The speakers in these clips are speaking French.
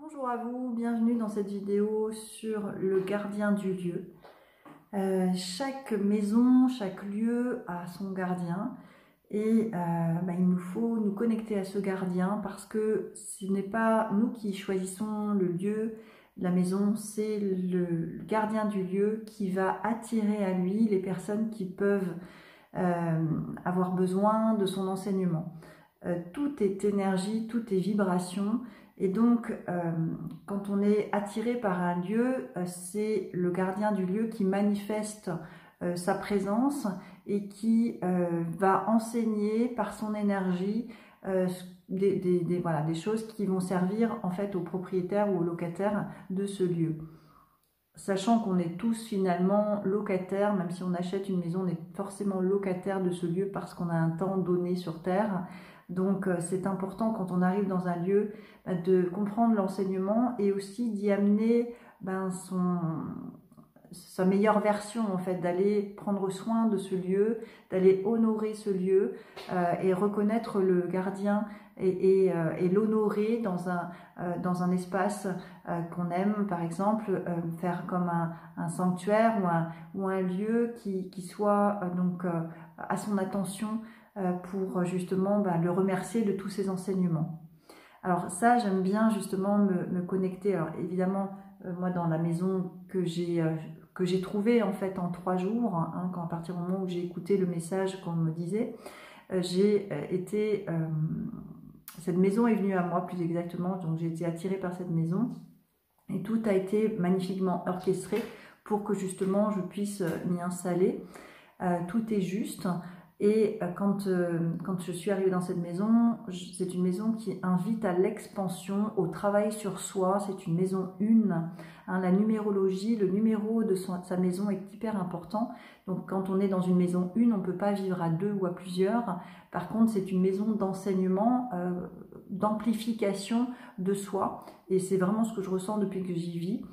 Bonjour à vous, bienvenue dans cette vidéo sur le gardien du lieu. Chaque maison, chaque lieu a son gardien et il nous faut nous connecter à ce gardien parce que ce n'est pas nous qui choisissons le lieu, la maison, c'est le gardien du lieu qui va attirer à lui les personnes qui peuvent avoir besoin de son enseignement. Tout est énergie, tout est vibration. Et donc, quand on est attiré par un lieu, c'est le gardien du lieu qui manifeste sa présence et qui va enseigner par son énergie des choses qui vont servir en fait aux propriétaires ou aux locataires de ce lieu. Sachant qu'on est tous finalement locataires, même si on achète une maison, on est forcément locataire de ce lieu parce qu'on a un temps donné sur Terre. Donc c'est important quand on arrive dans un lieu de comprendre l'enseignement et aussi d'y amener sa meilleure version en fait, d'aller prendre soin de ce lieu, d'aller honorer ce lieu et reconnaître le gardien et l'honorer dans un espace qu'on aime, par exemple faire comme un sanctuaire ou un lieu qui soit à son attention pour justement le remercier de tous ses enseignements. Alors ça, j'aime bien justement me connecter. Alors évidemment, moi dans la maison que j'ai trouvée en fait en 3 jours, hein, à partir du moment où j'ai écouté le message qu'on me disait, cette maison est venue à moi plus exactement, donc j'ai été attirée par cette maison et tout a été magnifiquement orchestré pour que justement je puisse m'y installer. Tout est juste. Et quand je suis arrivée dans cette maison, c'est une maison qui invite à l'expansion, au travail sur soi. C'est une maison 1. Hein, la numérologie, le numéro de sa maison est hyper important. Donc quand on est dans une maison 1, on ne peut pas vivre à 2 ou à plusieurs. Par contre, c'est une maison d'enseignement, d'amplification de soi. Et c'est vraiment ce que je ressens depuis que j'y vis.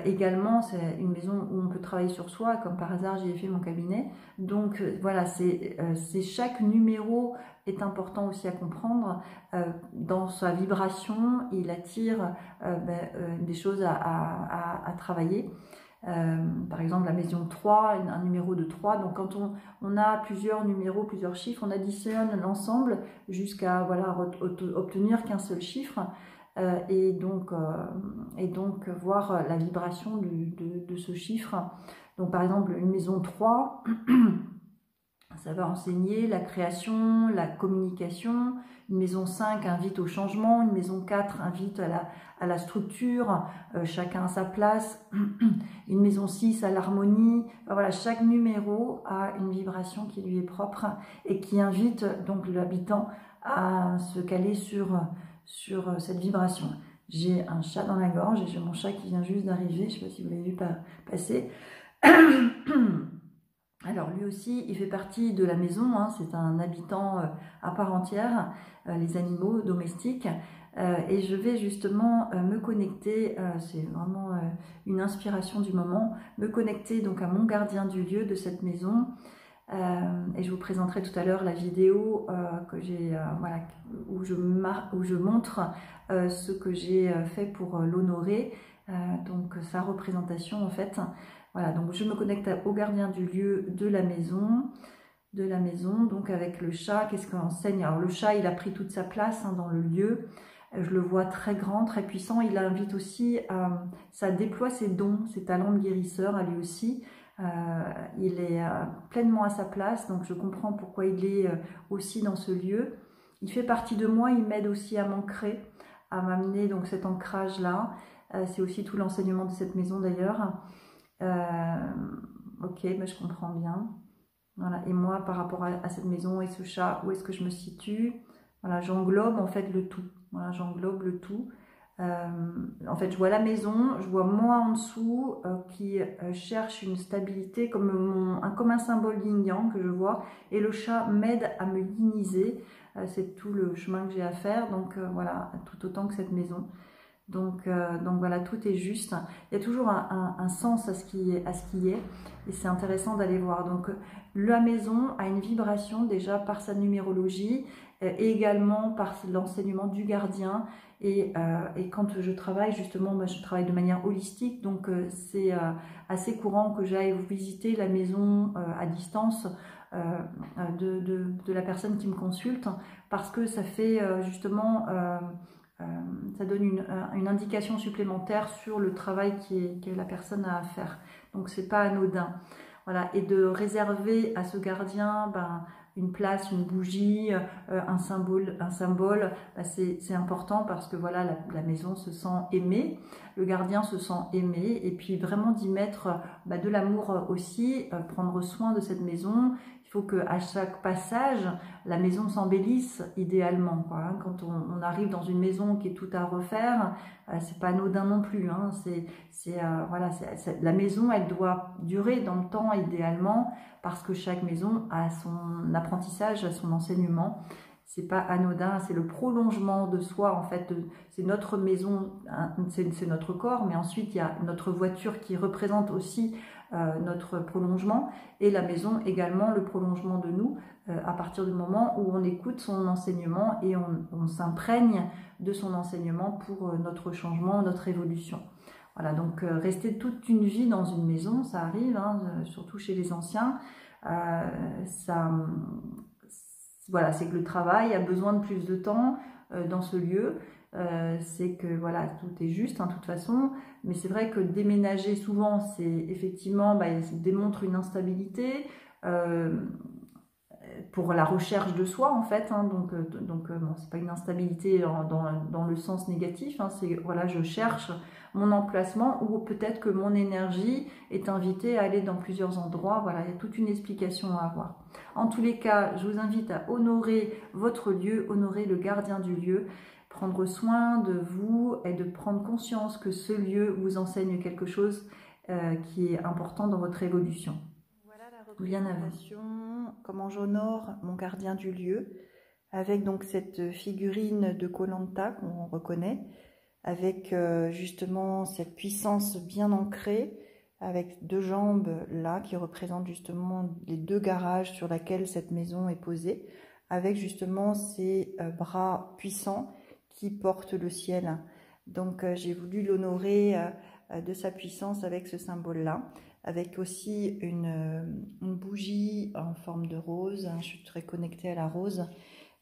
Également, c'est une maison où on peut travailler sur soi, comme par hasard j'y ai fait mon cabinet. Donc voilà, chaque numéro est important aussi à comprendre. Dans sa vibration, il attire des choses à travailler. Par exemple, la maison 3, un numéro de 3. Donc quand on a plusieurs numéros, plusieurs chiffres, on additionne l'ensemble jusqu'à obtenir qu'un seul chiffre. Et donc voir la vibration de ce chiffre. Donc par exemple une maison 3, ça va enseigner la création, la communication. Une maison 5 invite au changement, une maison 4 invite à la structure, chacun à sa place. Une maison 6 à l'harmonie. Enfin, voilà, chaque numéro a une vibration qui lui est propre et qui invite donc l'habitant à se caler sur cette vibration. J'ai un chat dans la gorge et j'ai mon chat qui vient juste d'arriver, je ne sais pas si vous l'avez vu passer. Alors lui aussi, il fait partie de la maison, hein, c'est un habitant à part entière, les animaux domestiques. Et je vais justement me connecter, c'est vraiment une inspiration du moment, me connecter donc à mon gardien du lieu de cette maison. Et je vous présenterai tout à l'heure la vidéo que j'ai, où je montre ce que j'ai fait pour l'honorer, donc sa représentation en fait. Voilà, donc je me connecte au gardien du lieu de la maison, donc avec le chat. Qu'est-ce qu'on enseigne? Alors le chat, il a pris toute sa place hein, dans le lieu. Je le vois très grand, très puissant. Il invite aussi ça déploie ses dons, ses talents de guérisseur à lui aussi. Il est pleinement à sa place, donc je comprends pourquoi il est aussi dans ce lieu. Il fait partie de moi, il m'aide aussi à m'ancrer, à m'amener donc cet ancrage là. C'est aussi tout l'enseignement de cette maison d'ailleurs. Ok, je comprends bien. Voilà. Et moi par rapport à cette maison et ce chat, où est-ce que je me situe? Voilà, j'englobe en fait le tout. Voilà, j'englobe le tout. En fait, je vois la maison, je vois moi en dessous qui cherche une stabilité comme un symbole yin-yang que je vois, et le chat m'aide à me yiniser. C'est tout le chemin que j'ai à faire, donc voilà, tout autant que cette maison. Donc voilà, tout est juste. Il y a toujours un sens à ce qui est, et c'est intéressant d'aller voir. Donc la maison a une vibration déjà par sa numérologie, et également par l'enseignement du gardien. Et quand je travaille, justement, moi, je travaille de manière holistique, donc c'est assez courant que j'aille visiter la maison à distance de la personne qui me consulte, parce que ça fait justement... ça donne une indication supplémentaire sur le travail que la personne a à faire. Donc c'est pas anodin. Voilà. Et de réserver à ce gardien une place, une bougie, un symbole, c'est important, parce que voilà, la maison se sent aimée, le gardien se sent aimé, et puis vraiment d'y mettre de l'amour aussi, prendre soin de cette maison. Il faut qu'à chaque passage, la maison s'embellisse idéalement, quoi, hein. Quand on arrive dans une maison qui est tout à refaire, c'est pas anodin non plus, hein. Voilà, la maison, elle doit durer dans le temps idéalement, parce que chaque maison a son apprentissage, a son enseignement. C'est pas anodin, c'est le prolongement de soi, en fait. C'est notre maison, hein, c'est notre corps, mais ensuite il y a notre voiture qui représente aussi notre prolongement, et la maison également le prolongement de nous, à partir du moment où on écoute son enseignement et on s'imprègne de son enseignement pour notre changement, notre évolution. Voilà, donc rester toute une vie dans une maison, ça arrive, hein, surtout chez les anciens. Voilà, c'est que le travail a besoin de plus de temps dans ce lieu. C'est que voilà, tout est juste, hein, de toute façon, mais c'est vrai que déménager souvent, c'est effectivement, ça démontre une instabilité pour la recherche de soi, en fait, hein. Donc bon, c'est pas une instabilité dans le sens négatif, hein, c'est voilà, je cherche mon emplacement, ou peut-être que mon énergie est invitée à aller dans plusieurs endroits. Voilà, il y a toute une explication à avoir. En tous les cas, je vous invite à honorer votre lieu, honorer le gardien du lieu, prendre soin de vous et de prendre conscience que ce lieu vous enseigne quelque chose qui est important dans votre évolution. Voilà la représentation, comment j'honore mon gardien du lieu, avec donc cette figurine de Koh Lanta qu'on reconnaît, avec justement cette puissance bien ancrée, avec deux jambes là qui représentent justement les deux garages sur lesquels cette maison est posée, avec justement ces bras puissants qui portent le ciel. Donc j'ai voulu l'honorer de sa puissance avec ce symbole-là, avec aussi une bougie en forme de rose. Je suis très connectée à la rose.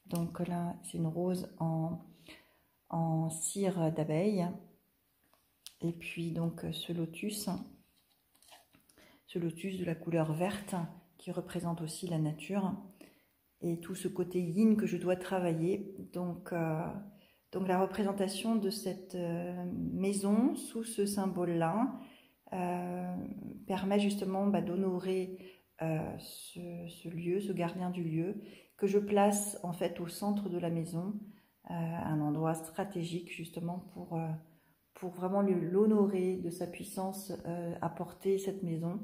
Donc là, c'est une rose en cire d'abeille. Et puis donc ce lotus de la couleur verte qui représente aussi la nature. Et tout ce côté yin que je dois travailler. Donc la représentation de cette maison sous ce symbole-là permet justement d'honorer ce lieu, ce gardien du lieu, que je place en fait au centre de la maison, un endroit stratégique justement pour vraiment l'honorer de sa puissance à porter cette maison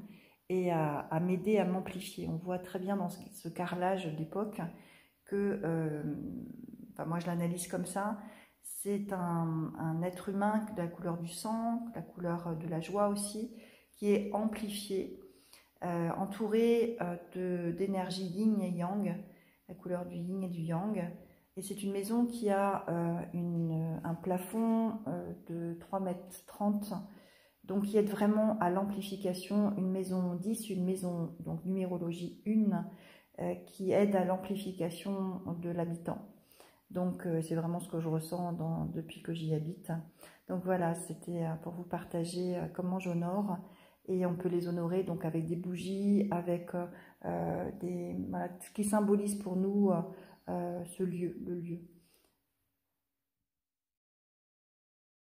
et à m'aider à m'amplifier. On voit très bien dans ce carrelage d'époque que, moi je l'analyse comme ça, c'est un être humain de la couleur du sang, la couleur de la joie aussi, qui est amplifié, entouré d'énergie yin et yang, la couleur du yin et du yang. Et c'est une maison qui a un plafond de 3,30 m, donc qui aide vraiment à l'amplification. Une maison 10, une maison, donc numérologie 1, qui aide à l'amplification de l'habitant. Donc c'est vraiment ce que je ressens depuis que j'y habite. Donc voilà, c'était pour vous partager comment j'honore. Et on peut les honorer donc avec des bougies, avec ce qui symbolise pour nous ce lieu, le lieu.